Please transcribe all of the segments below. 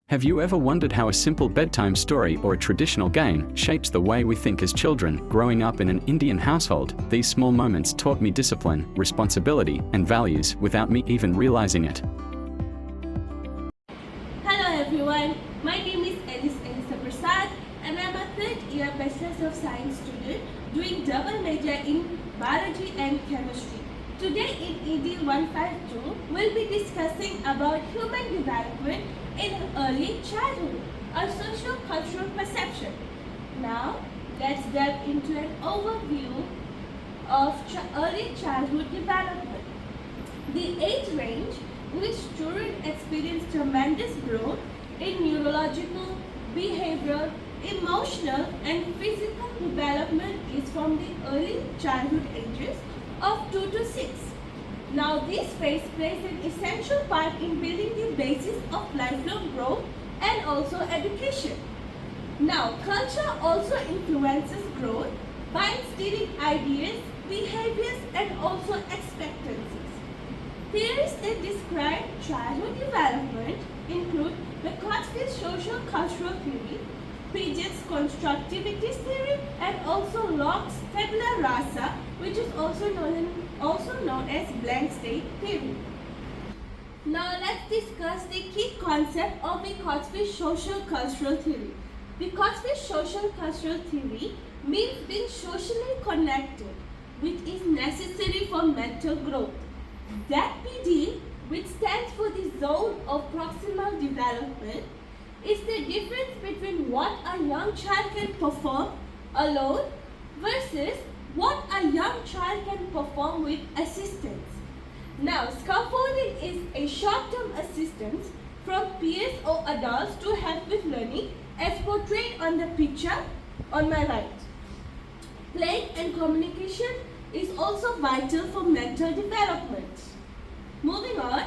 Have you ever wondered how a simple bedtime story or a traditional game shapes the way we think as children? Growing up in an Indian household, these small moments taught me discipline, responsibility, and values without me even realizing it. Hello everyone, my name is Elisa Prasad and I'm a third year Bachelor of Science student doing double major in biology and chemistry. Today in ED152, we'll be discussing about human development in early childhood, a sociocultural perception. Now, let's delve into an overview of early childhood development. The age range in which children experience tremendous growth in neurological, behavioral, emotional, and physical development is from the early childhood ages of 2 to 6. Now, this phase plays an essential part in building the basis of lifelong growth and also education. Now, culture also influences growth by instilling ideas, behaviors, and also expectancies. Theories that describe childhood development include Vygotsky's sociocultural theory, Piaget's Constructivist theory, and also Locke's Tabula Rasa, which is also known as blank slate theory. Now let's discuss the key concept of Vygotsky's sociocultural theory. Vygotsky's sociocultural theory means being socially connected, which is necessary for mental growth. ZPD, which stands for the zone of proximal development, is the difference between what a young child can perform alone versus what a young child can perform with assistance. Now, scaffolding is a short-term assistance from peers or adults to help with learning, as portrayed on the picture on my right. Playing and communication is also vital for mental development. Moving on,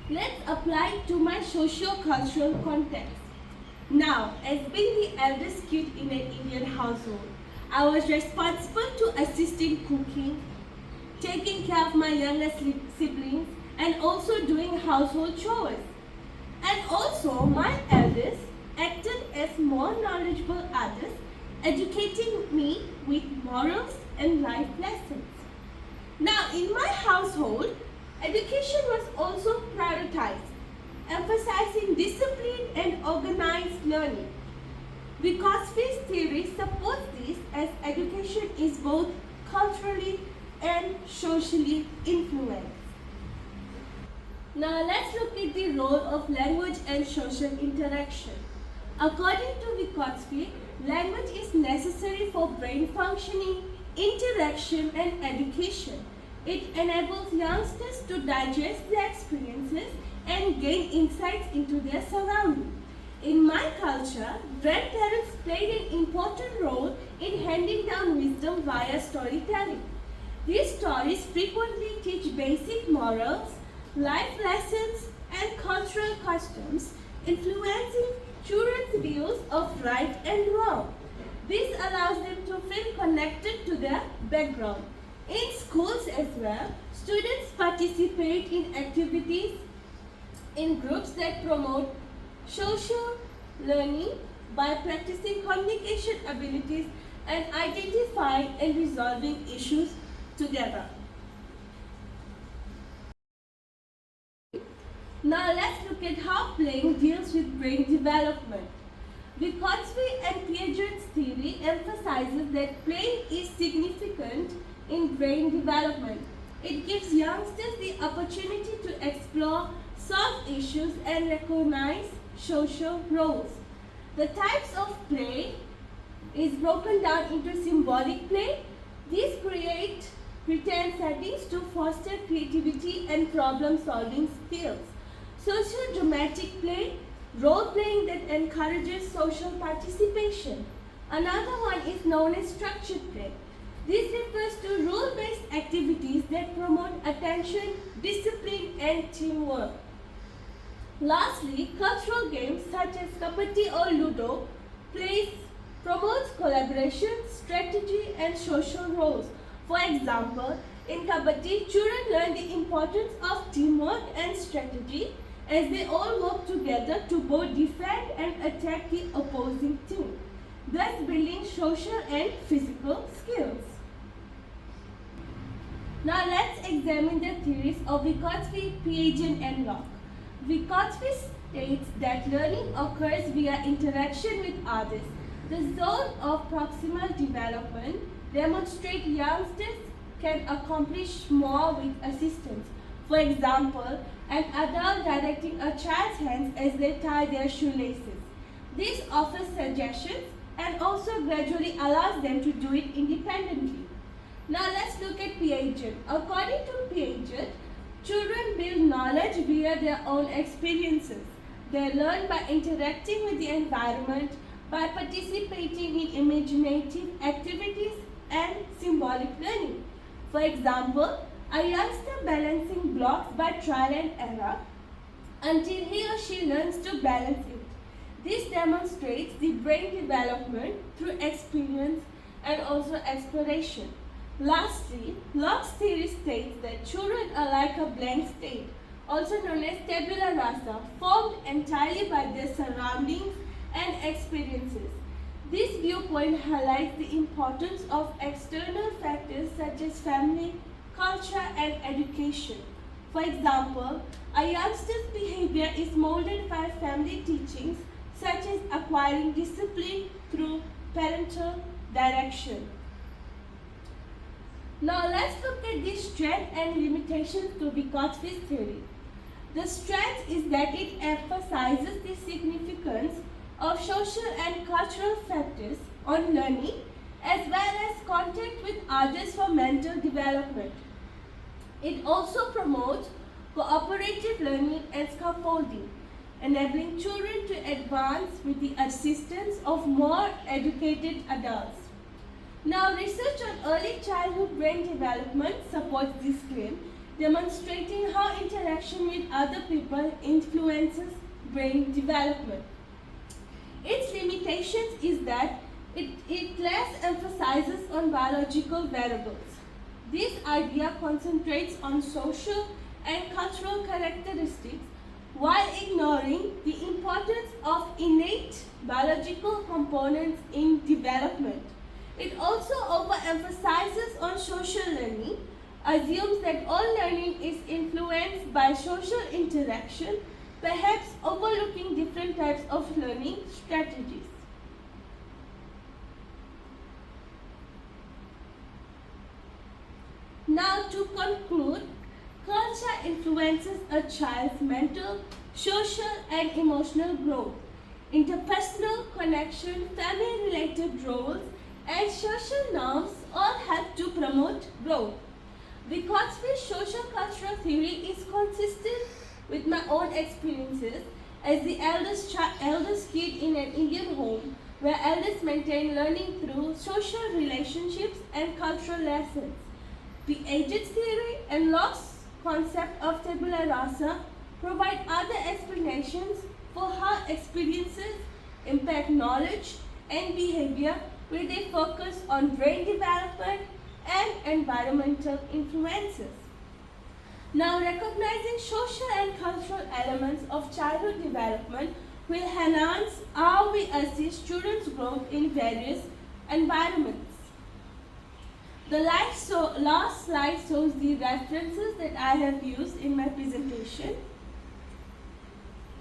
let's apply it to my socio-cultural context. Now, as being the eldest kid in an Indian household, I was responsible to assist in cooking, taking care of my younger siblings, and also doing household chores. And also, my eldest acted as more knowledgeable others, educating me with morals and life lessons. Now, in my household, education was also prioritized, emphasizing discipline and organized learning. Vygotsky's theory supports this as education is both culturally and socially influenced. Now let's look at the role of language and social interaction. According to Vygotsky, language is necessary for brain functioning, interaction, and education. It enables youngsters to digest their experiences and gain insights into their surroundings. In my culture, grandparents played an important role in handing down wisdom via storytelling. These stories frequently teach basic morals, life lessons, and cultural customs, influencing children's views of right and wrong. This allows them to feel connected to their background. In schools as well, students participate in activities in groups that promote social learning by practicing communication abilities and identifying and resolving issues together. Now let's look at how playing deals with brain development. Vygotsky and Piaget's theory emphasizes that playing is significant in brain development. It gives youngsters the opportunity to explore, solve issues, and recognize social roles. The types of play is broken down into symbolic play. These create pretend settings to foster creativity and problem-solving skills. Socio-dramatic play, role-playing that encourages social participation. Another one is known as structured play. This refers to rule-based activities that promote attention, discipline, and teamwork. Lastly, cultural games such as kabaddi or ludo promotes collaboration, strategy, and social roles. For example, in kabaddi, children learn the importance of teamwork and strategy, as they all work together to both defend and attack the opposing team, thus building social and physical skills. Now let's examine the theories of Vygotsky, Piaget and Locke. Vygotsky states that learning occurs via interaction with others. The zone of proximal development demonstrates youngsters can accomplish more with assistance. For example, an adult directing a child's hands as they tie their shoelaces. This offers suggestions and also gradually allows them to do it independently. Now let's look at Piaget. According to Piaget, children build knowledge via their own experiences. They learn by interacting with the environment, by participating in imaginative activities and symbolic learning. For example, a youngster balancing blocks by trial and error until he or she learns to balance it. This demonstrates the brain development through experience and also exploration. Lastly, Locke's theory states that children are like a blank slate, also known as Tabula Rasa, formed entirely by their surroundings and experiences. This viewpoint highlights the importance of external factors such as family, culture, and education. For example, a youngster's behavior is molded by family teachings such as acquiring discipline through parental direction. Now let's look at the strength and limitations to Vygotsky's theory. The strength is that it emphasizes the significance of social and cultural factors on learning as well as contact with others for mental development. It also promotes cooperative learning and scaffolding, enabling children to advance with the assistance of more educated adults. Now, research on early childhood brain development supports this claim, demonstrating how interaction with other people influences brain development. Its limitations is that it less emphasizes on biological variables. This idea concentrates on social and cultural characteristics while ignoring the importance of innate biological components in development. It also overemphasizes on social learning, assumes that all learning is influenced by social interaction, perhaps overlooking different types of learning strategies. Now to conclude, culture influences a child's mental, social and emotional growth. Interpersonal connection, family-related roles and social norms all help to promote growth. Vygotsky's social-cultural theory is consistent with my own experiences as the eldest kid in an Indian home where elders maintain learning through social relationships and cultural lessons. Piaget's theory and Locke's concept of tabula rasa provide other explanations for how experiences impact knowledge and behavior, where they focus on brain development and environmental influences. Now, recognizing social and cultural elements of childhood development will enhance how we assist children's growth in various environments. The last slide shows the references that I have used in my presentation.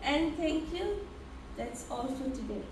And thank you. That's all for today.